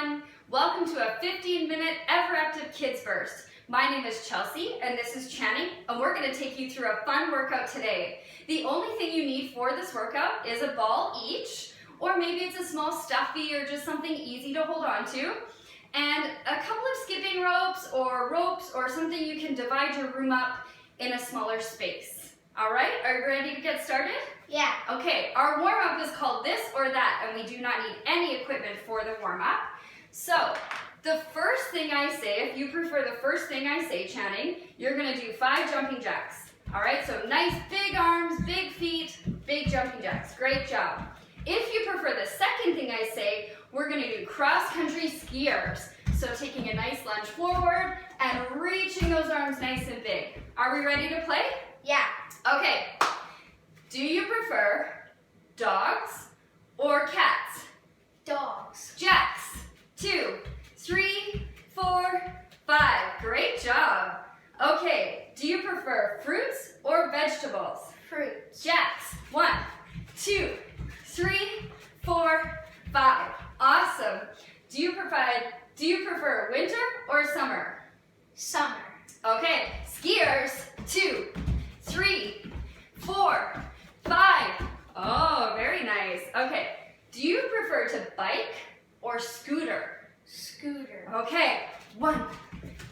everyone. Welcome to a 15-minute Ever-Active Kids Burst. My name is Chelsea and this is Channing, and we're going to take you through a fun workout today. The only thing you need for this workout is a ball each, or maybe it's a small stuffy or just something easy to hold on to, and a couple of skipping ropes or something you can divide your room up in a smaller space. All right, are you ready to get started? Yeah. Okay, our warm-up is called this or that, and we do not need any equipment for the warm-up. So, the first thing I say, if you prefer the first thing I say, Channing, you're gonna do 5 jumping jacks. All right, so nice big arms, big feet, big jumping jacks. Great job. If you prefer the second thing I say, we're gonna do cross-country skiers. So taking a nice lunge forward and reaching those arms nice and big. Are we ready to play? Yeah. Okay. Do you prefer dogs or cats? Dogs. Jacks. 2, 3, 4, 5. Great job. Okay. Do you prefer fruits or vegetables? Fruits. Jacks. 1, 2, 3, 4, 5. Awesome. Do you prefer winter or summer? Summer. Okay. Skiers. 2, 3, 4, 5. Oh, very nice. Okay. Do you prefer to bike or scooter? Scooter. Okay. 1,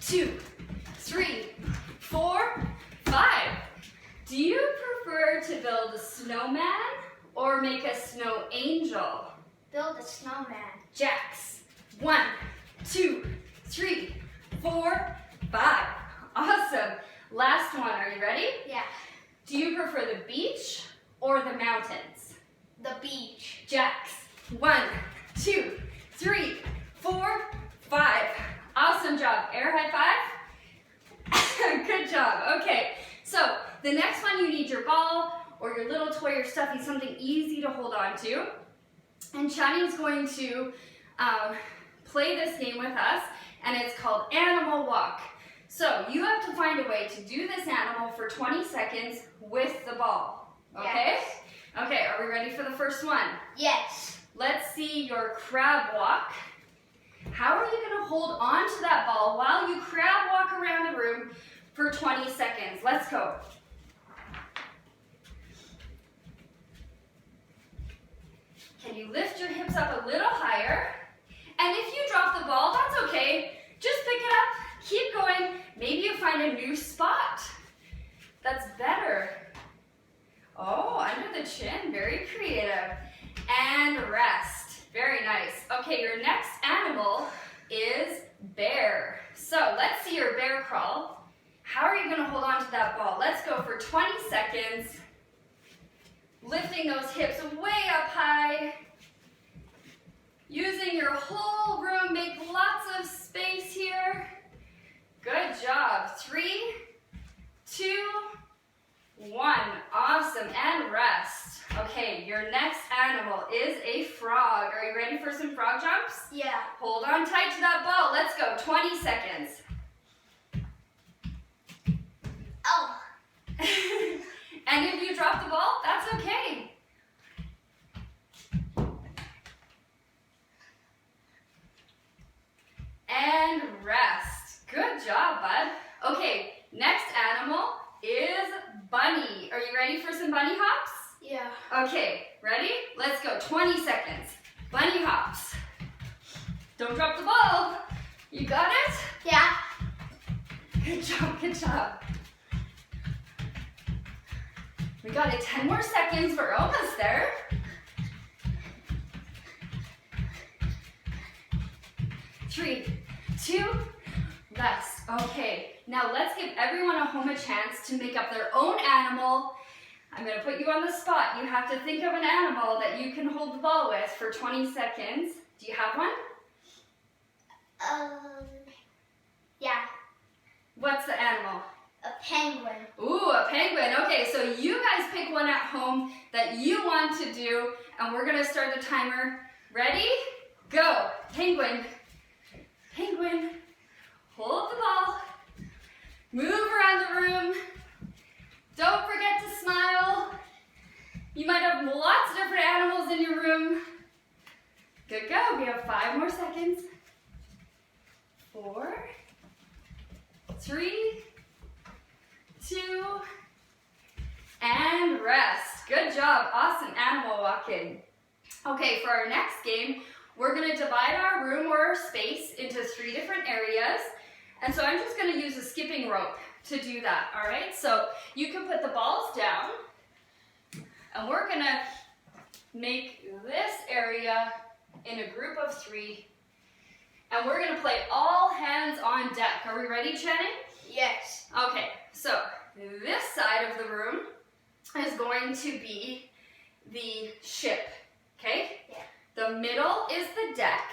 2, 3, 4, 5. Do you prefer to build a snowman or make a snow angel? Build a snowman. Jacks. 1, 2, 3, 4, 5. Awesome. Last one. Are you ready? Yeah. Do you prefer the beach or the mountains? The beach. Jacks. 1, 2, 3, 4, 5. Awesome job. Air high five. Good job. Okay. So the next one, you need your ball or your little toy or stuffy, something easy to hold on to. And Channing's going to play this game with us, and it's called Animal Walk. So you have to find a way to do this animal for 20 seconds with the ball. Okay? Yes. Okay, are we ready for the first one? Yes. Let's see your crab walk. How are you going to hold on to that ball while you crab walk around the room for 20 seconds? Let's go. Can you lift your hips up a little higher? And if you drop the ball, that's okay. Just pick it up, keep going. Maybe you find a new spot. That's better. Oh, under the chin, very creative. And rest, very nice. Okay, your next animal is bear. So let's see your bear crawl. How are you gonna hold on to that ball? Let's go for 20 seconds. Lifting those hips way up high. Using your whole room, make lots of space here. Good job. 3, 2, 1. Awesome. And rest. Okay, your next animal is a frog. Are you ready for some frog jumps? Yeah. Hold on tight to that ball. Let's go. 20 seconds. Oh. And if you drop the ball, that's okay. And rest. Good job, bud. Okay, next animal is bunny. Are you ready for some bunny hops? Yeah. Okay, ready? Let's go. 20 seconds. Bunny hops. Don't drop the ball. You got it? Yeah. Good job, good job. We got it. 10 more seconds. We're almost there. 3, 2, rest. Okay, now let's give everyone at home a chance to make up their own animal. I'm going to put you on the spot. You have to think of an animal that you can hold the ball with for 20 seconds. Do you have one? Yeah. What's the animal? A penguin. Ooh, a penguin. Okay, so you guys pick one at home that you want to do, and we're going to start the timer. Ready? Go. Penguin. Penguin. Hold the ball. Move around the room. Don't forget to smile. You might have lots of different animals in your room. Good go. We have 5 more seconds. 4, 3, 2, and rest. Good job. Awesome animal walking. Okay, for our next game, we're going to divide our room or our space into 3 different areas. And so I'm just going to use a skipping rope to do that, all right? So you can put the balls down, and we're going to make this area in a group of 3. And we're going to play all hands on deck. Are we ready, Channing? Yes. Okay, so this side of the room is going to be the ship, okay? Yeah. The middle is the deck,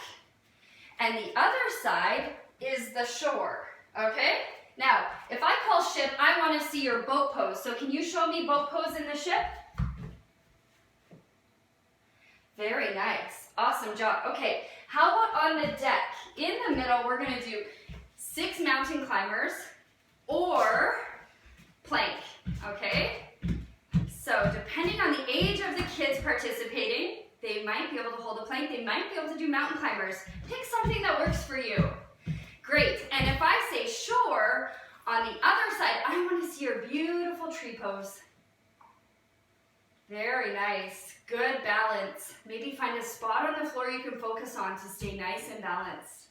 and the other side is the shore, okay? Now, if I call ship, I want to see your boat pose. So can you show me boat pose in the ship? Very nice. Awesome job. Okay, how about on the deck? In the middle, we're going to do 6 mountain climbers or plank, okay? So depending on the age of the kids participating, they might be able to hold a plank, they might be able to do mountain climbers. Pick something that works for you. Great, and if I say shore, on the other side, I want to see your beautiful tree pose. Very nice, good balance. Maybe find a spot on the floor you can focus on to stay nice and balanced.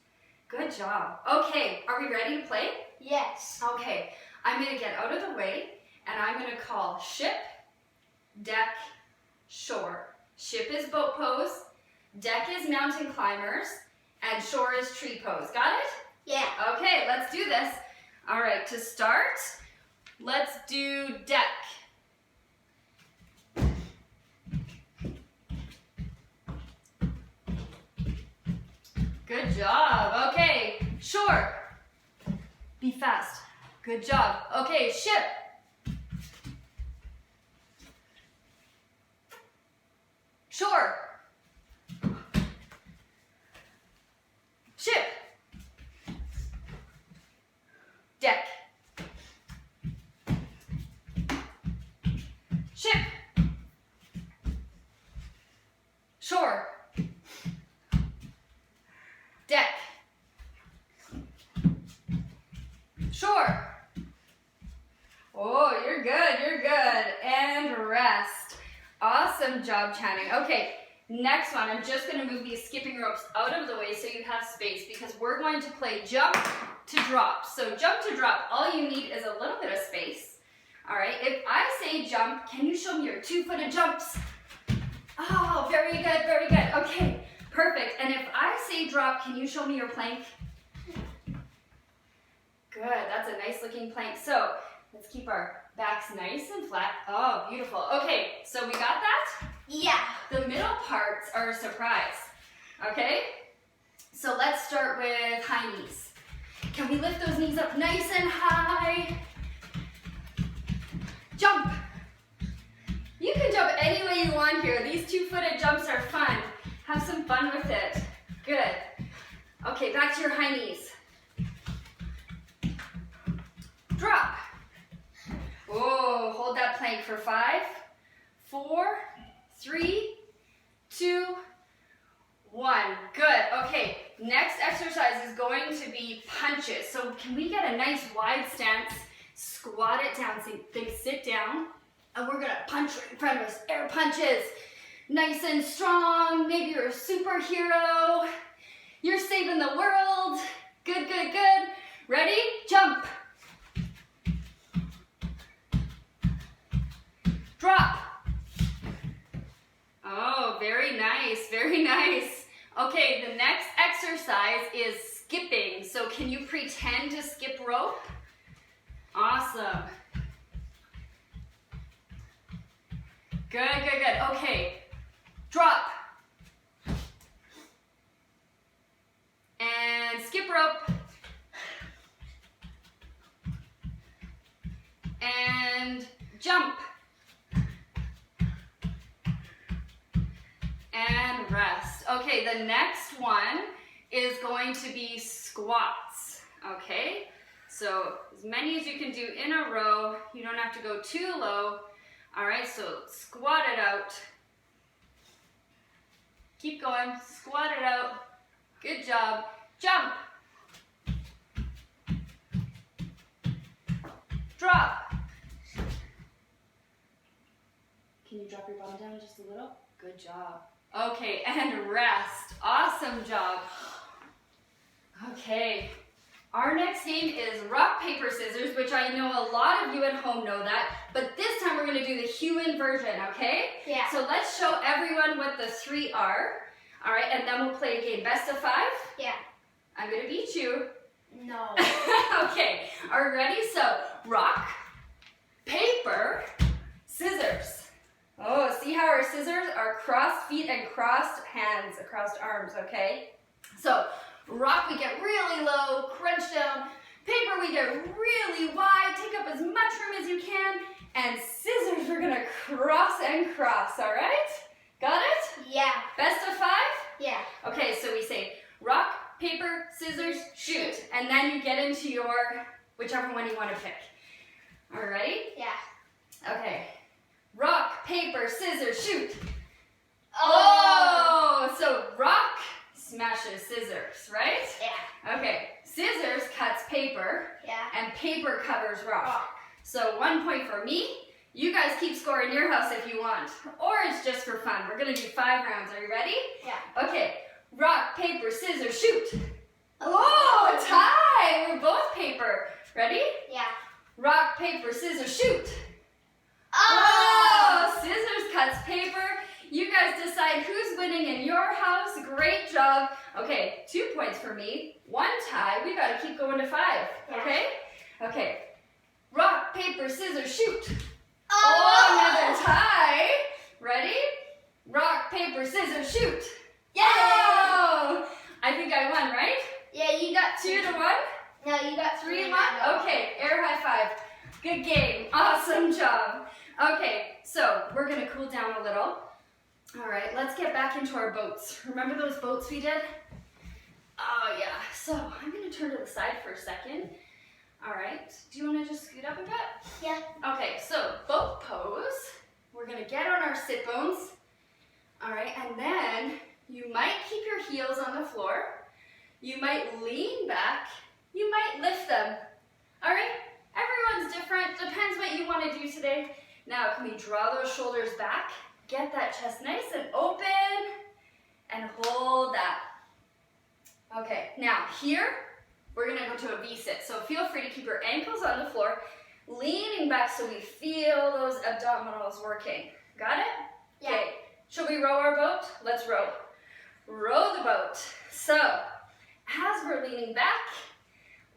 Good job. Okay, are we ready to play? Yes. Okay, I'm going to get out of the way, and I'm going to call ship, deck, shore. Ship is boat pose, deck is mountain climbers, and shore is tree pose. Got it? Yeah. Okay, let's do this. All right, to start, let's do deck. Good job. Okay, shore. Be fast. Good job. Okay, ship. Shore. Ship. Deck. Ship. Shore. Deck. Shore. Oh, you're good, you're good. And rest. Awesome job, Channing. Okay, next one. I'm just going to move these skipping ropes out of the way so you have space because we're going to play jump to drop. So jump to drop, all you need is a little bit of space. All right, if I say jump, can you show me your 2-footed jumps? Oh, very good, very good. Okay, perfect. And if I say drop, can you show me your plank? Good, that's a nice looking plank. So let's keep our backs nice and flat. Oh, beautiful. Okay, so we got that? Yeah. The middle parts are a surprise, okay? So let's start with high knees. Can we lift those knees up nice and high? Jump. You can jump any way you want here. These 2-footed jumps are fun. Have some fun with it. Good. Okay, back to your high knees. Drop. Oh, hold that plank for 5, 4, 3, 2, 1. Good. Okay, next exercise is going to be punches. So can we get a nice wide stance? Squat it down. So think sit down. And we're going to punch right in front of us. Air punches. Nice and strong. Maybe you're a superhero. You're saving the world. Good, good, good. Ready? Jump. Drop. Oh, very nice, very nice. Okay, the next exercise is skipping. So can you pretend to skip rope? Awesome. Good, good, good. Okay, drop. And skip rope. And jump. And rest. Okay, the next one is going to be squats. Okay, so as many as you can do in a row. You don't have to go too low. All right, so squat it out. Keep going, squat it out. Good job. Jump. drop. Can you drop your bum down just a little? Good job. Okay, and rest. Awesome job. Okay, our next game is rock, paper, scissors, which I know a lot of you at home know that, but this time we're going to do the human version, okay? Yeah. So let's show everyone what the three are. All right, and then we'll play a game. Best of 5? Yeah. I'm going to beat you. No. Okay, are you ready? So, rock, paper, scissors. Oh, see how our scissors are crossed feet and crossed hands, crossed arms, okay? So, rock we get really low, crunch down. Paper we get really wide, take up as much room as you can. And scissors we're gonna cross and cross, all right? Got it? Yeah. Best of 5? Yeah. Okay, so we say rock, paper, scissors, shoot. And then you get into your, whichever one you want to pick. All right, ready? Yeah. Okay. Rock, paper, scissors, shoot. Oh. Oh, so rock smashes scissors, right? Yeah. Okay, scissors cuts paper, Yeah. and paper covers rock. Rock. So 1 point for me. You guys keep score in your house if you want, or it's just for fun. We're gonna do 5 rounds. Are you ready? Yeah. Okay, rock, paper, scissors, shoot. Oh, tie! We're both paper. Ready? Yeah. Rock, paper, scissors, shoot. Oh. Oh, scissors cuts paper. You guys decide who's winning in your house. Great job. Okay, 2 points for me. 1 tie. We gotta keep going to 5. Yeah. Okay? Okay. Rock, paper, scissors, shoot. Oh. Another tie. Ready? Rock, paper, scissors, shoot. Yay. Oh! I think I won, right? Yeah, you got 2 to 1? No, you got 3 3 to 1? Okay, air high 5. Good game. Awesome job. Okay, so we're going to cool down a little. All right, let's get back into our boats. Remember those boats we did? Oh, yeah. So I'm going to turn to the side for a second. All right. Do you want to just scoot up a bit? Yeah. Okay, so boat pose. We're going to get on our sit bones. All right, and then you might keep your heels on the floor. You might lean back. You might lift them. All right? Everyone's different. Depends what you want to do today. Now, can we draw those shoulders back? Get that chest nice and open. And hold that. Okay, now here, we're going to go to a V-sit. So feel free to keep your ankles on the floor, leaning back so we feel those abdominals working. Got it? Yeah. Okay, should we row our boat? Let's row. Row the boat. So, as we're leaning back,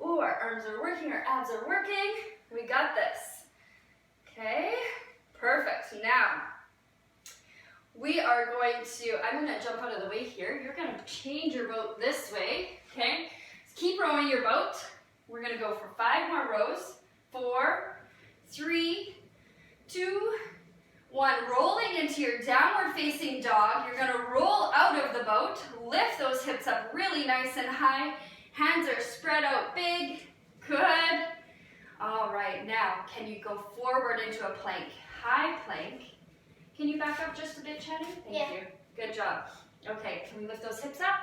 ooh, our arms are working, our abs are working. We got this. Okay, perfect. Now, we are going to, I'm going to jump out of the way here. You're going to change your boat this way, okay? Keep rowing your boat. We're going to go for 5 more rows. 4, 3, 2, 1. Rolling into your downward facing dog. You're going to roll out of the boat. Lift those hips up really nice and high. Hands are spread out big. Good. All right, now can you go forward into a plank? High plank. Can you back up just a bit, Channing? Thank you. Good job. Okay, can we lift those hips up?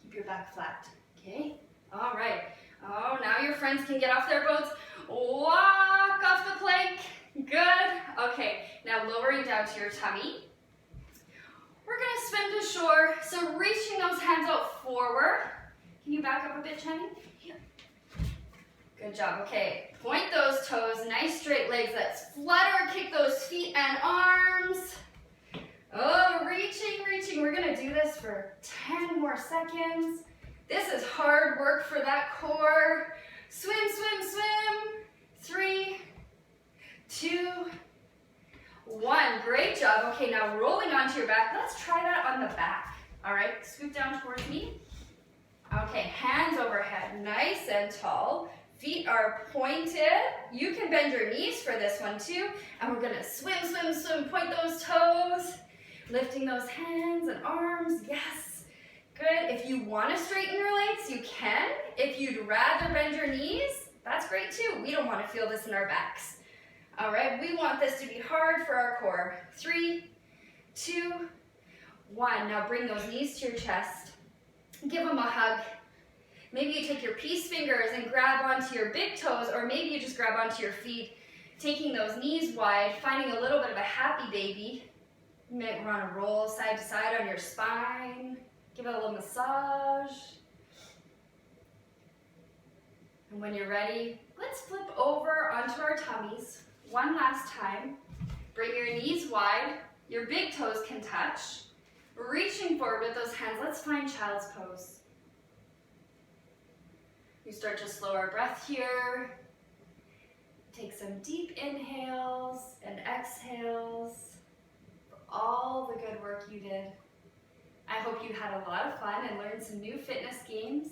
Keep your back flat. Okay, all right. Oh, now your friends can get off their boats. Walk off the plank. Good. Okay, now lowering down to your tummy. We're gonna swim to shore. So reaching those hands out forward. Can you back up a bit, Channing? Here. Good job. Okay, point those toes. Nice straight legs. Let's flutter, kick those feet and arms. Oh, reaching, reaching. We're gonna do this for 10 more seconds. This is hard work for that core. Swim, swim, swim. 3, 2, 1. Great job. Okay, now rolling onto your back. Let's try that on the back. All right, scoot down towards me. Okay, hands overhead, nice and tall. Feet are pointed. You can bend your knees for this one too. And we're gonna swim, swim, swim. Point those toes. Lifting those hands and arms. Yes. Good. If you want to straighten your legs, you can. If you'd rather bend your knees, that's great too. We don't want to feel this in our backs. All right, we want this to be hard for our core. 3, 2, 1. Now bring those knees to your chest. Give them a hug. Maybe you take your peace fingers and grab onto your big toes, or maybe you just grab onto your feet, taking those knees wide, finding a little bit of a happy baby. You might want to roll side to side on your spine, give it a little massage. And when you're ready, let's flip over onto our tummies one last time. Bring your knees wide, your big toes can touch. Reaching forward with those hands, let's find child's pose. We start to slow our breath here. Take some deep inhales and exhales for all the good work you did. I hope you had a lot of fun and learned some new fitness games.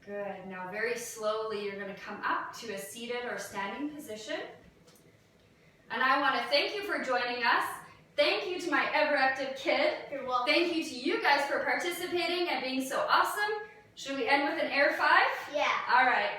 Good. Now very slowly you're going to come up to a seated or standing position. And I want to thank you for joining us. Thank you to my ever-active kid. You're welcome. Thank you to you guys for participating and being so awesome. Should we end with an air 5? Yeah. All right.